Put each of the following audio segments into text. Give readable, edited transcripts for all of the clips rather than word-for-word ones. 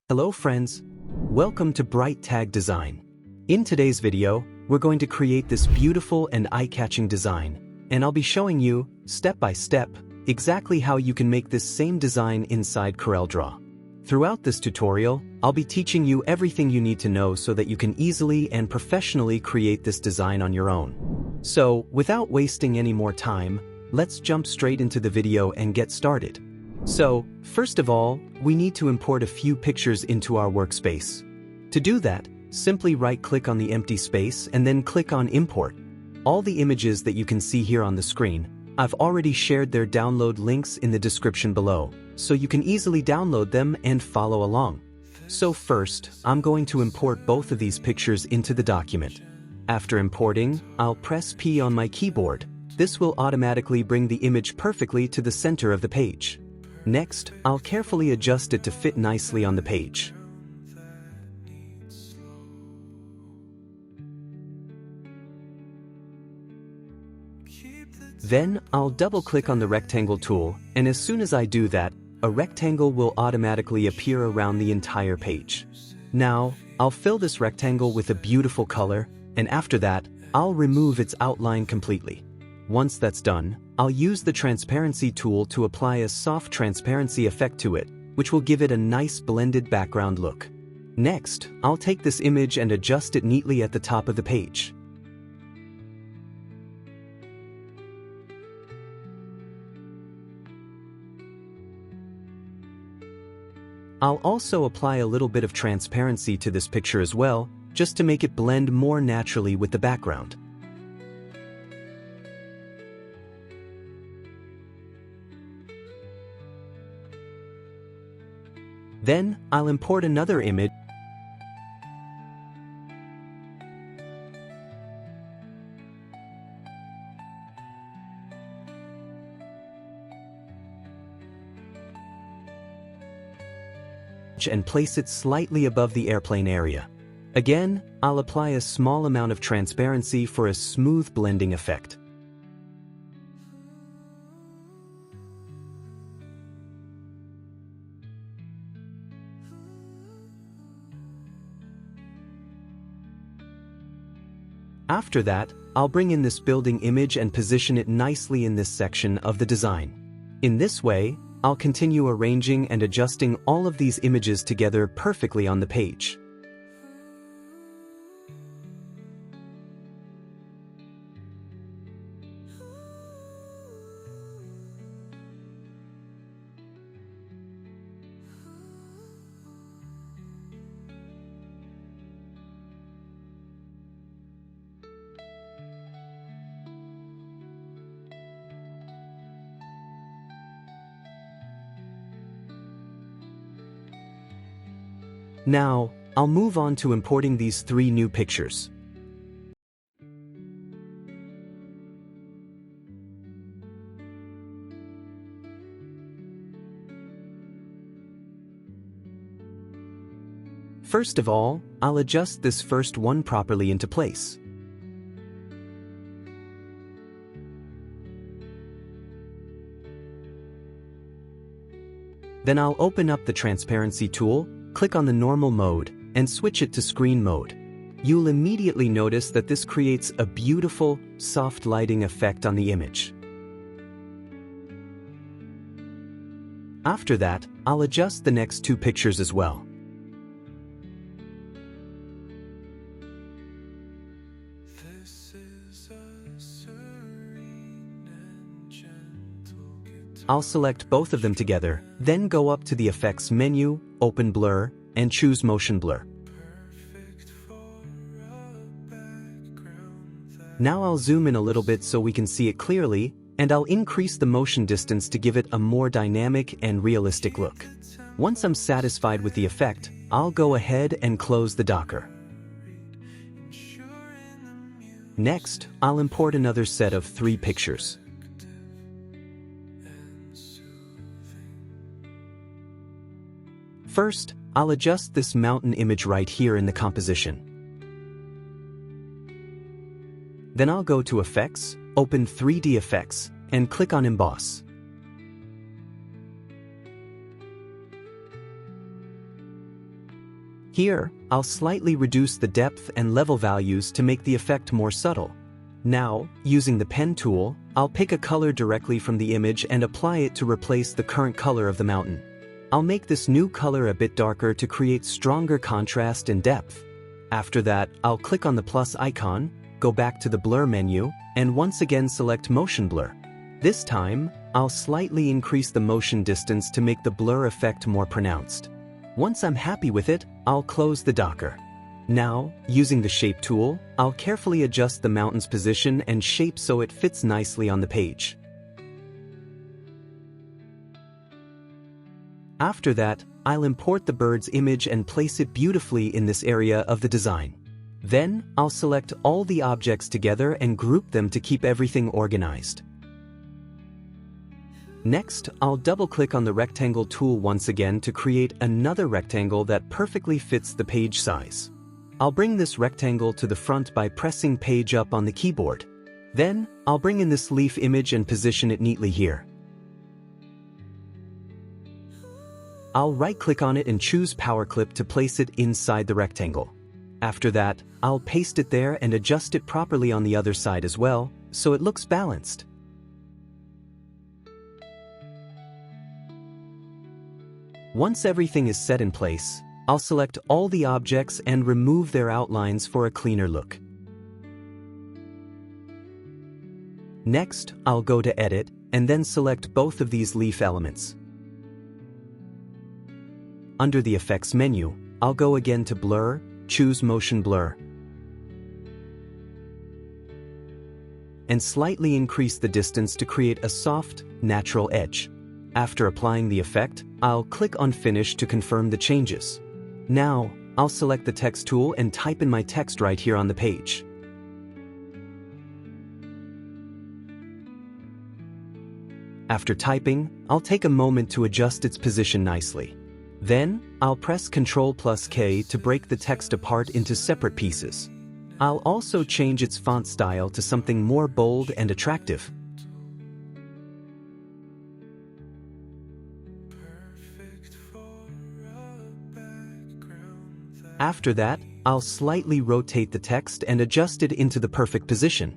Hello friends, welcome to Bright Tag Design. In today's video, we're going to create this beautiful and eye-catching design, and I'll be showing you, step by step, exactly how you can make this same design inside CorelDraw. Throughout this tutorial, I'll be teaching you everything you need to know so that you can easily and professionally create this design on your own. So, without wasting any more time, let's jump straight into the video and get started. So, first of all, we need to import a few pictures into our workspace. To do that, simply right-click on the empty space and then click on Import. All the images that you can see here on the screen, I've already shared their download links in the description below, so you can easily download them and follow along. So first, I'm going to import both of these pictures into the document. After importing, I'll press P on my keyboard. This will automatically bring the image perfectly to the center of the page. Next, I'll carefully adjust it to fit nicely on the page. Then, I'll double-click on the rectangle tool, and as soon as I do that, a rectangle will automatically appear around the entire page. Now, I'll fill this rectangle with a beautiful color, and after that, I'll remove its outline completely. Once that's done, I'll use the transparency tool to apply a soft transparency effect to it, which will give it a nice blended background look. Next, I'll take this image and adjust it neatly at the top of the page. I'll also apply a little bit of transparency to this picture as well, just to make it blend more naturally with the background. Then, I'll import another image and place it slightly above the airplane area. Again, I'll apply a small amount of transparency for a smooth blending effect. After that, I'll bring in this building image and position it nicely in this section of the design. In this way, I'll continue arranging and adjusting all of these images together perfectly on the page. Now, I'll move on to importing these three new pictures. First of all, I'll adjust this first one properly into place. Then I'll open up the transparency tool, click on the normal mode, and switch it to screen mode. You'll immediately notice that this creates a beautiful, soft lighting effect on the image. After that, I'll adjust the next two pictures as well. I'll select both of them together, then go up to the Effects menu, open Blur, and choose Motion Blur. Now I'll zoom in a little bit so we can see it clearly, and I'll increase the motion distance to give it a more dynamic and realistic look. Once I'm satisfied with the effect, I'll go ahead and close the Docker. Next, I'll import another set of three pictures. First, I'll adjust this mountain image right here in the composition. Then I'll go to Effects, open 3D Effects, and click on Emboss. Here, I'll slightly reduce the depth and level values to make the effect more subtle. Now, using the pen tool, I'll pick a color directly from the image and apply it to replace the current color of the mountain. I'll make this new color a bit darker to create stronger contrast and depth. After that, I'll click on the plus icon, go back to the blur menu, and once again select motion blur. This time, I'll slightly increase the motion distance to make the blur effect more pronounced. Once I'm happy with it, I'll close the docker. Now, using the shape tool, I'll carefully adjust the mountain's position and shape so it fits nicely on the page. After that, I'll import the bird's image and place it beautifully in this area of the design. Then, I'll select all the objects together and group them to keep everything organized. Next, I'll double-click on the rectangle tool once again to create another rectangle that perfectly fits the page size. I'll bring this rectangle to the front by pressing Page Up on the keyboard. Then, I'll bring in this leaf image and position it neatly here. I'll right-click on it and choose Power Clip to place it inside the rectangle. After that, I'll paste it there and adjust it properly on the other side as well, so it looks balanced. Once everything is set in place, I'll select all the objects and remove their outlines for a cleaner look. Next, I'll go to Edit, and then select both of these leaf elements. Under the Effects menu, I'll go again to Blur, choose Motion Blur, and slightly increase the distance to create a soft, natural edge. After applying the effect, I'll click on Finish to confirm the changes. Now, I'll select the text tool and type in my text right here on the page. After typing, I'll take a moment to adjust its position nicely. Then, I'll press Ctrl+K to break the text apart into separate pieces. I'll also change its font style to something more bold and attractive. After that, I'll slightly rotate the text and adjust it into the perfect position.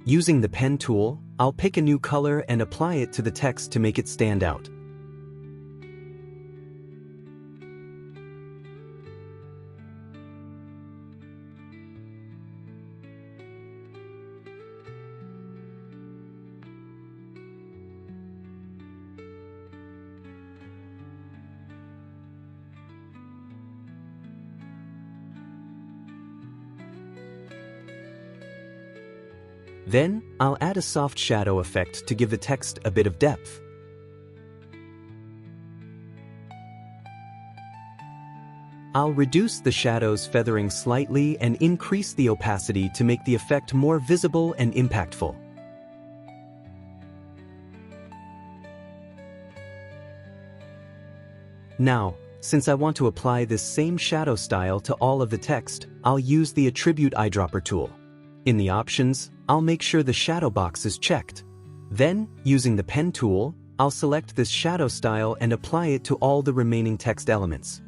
Using the pen tool, I'll pick a new color and apply it to the text to make it stand out. Then, I'll add a soft shadow effect to give the text a bit of depth. I'll reduce the shadow's feathering slightly and increase the opacity to make the effect more visible and impactful. Now, since I want to apply this same shadow style to all of the text, I'll use the Attribute Eyedropper tool. In the options, I'll make sure the shadow box is checked. Then, using the pen tool, I'll select this shadow style and apply it to all the remaining text elements.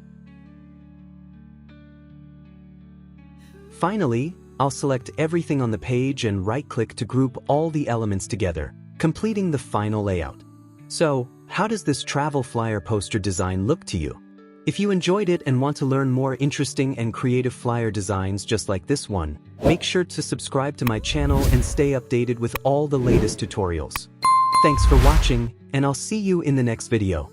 Finally, I'll select everything on the page and right-click to group all the elements together, completing the final layout. So, how does this travel flyer poster design look to you? If you enjoyed it and want to learn more interesting and creative flyer designs just like this one, make sure to subscribe to my channel and stay updated with all the latest tutorials. Thanks for watching, and I'll see you in the next video.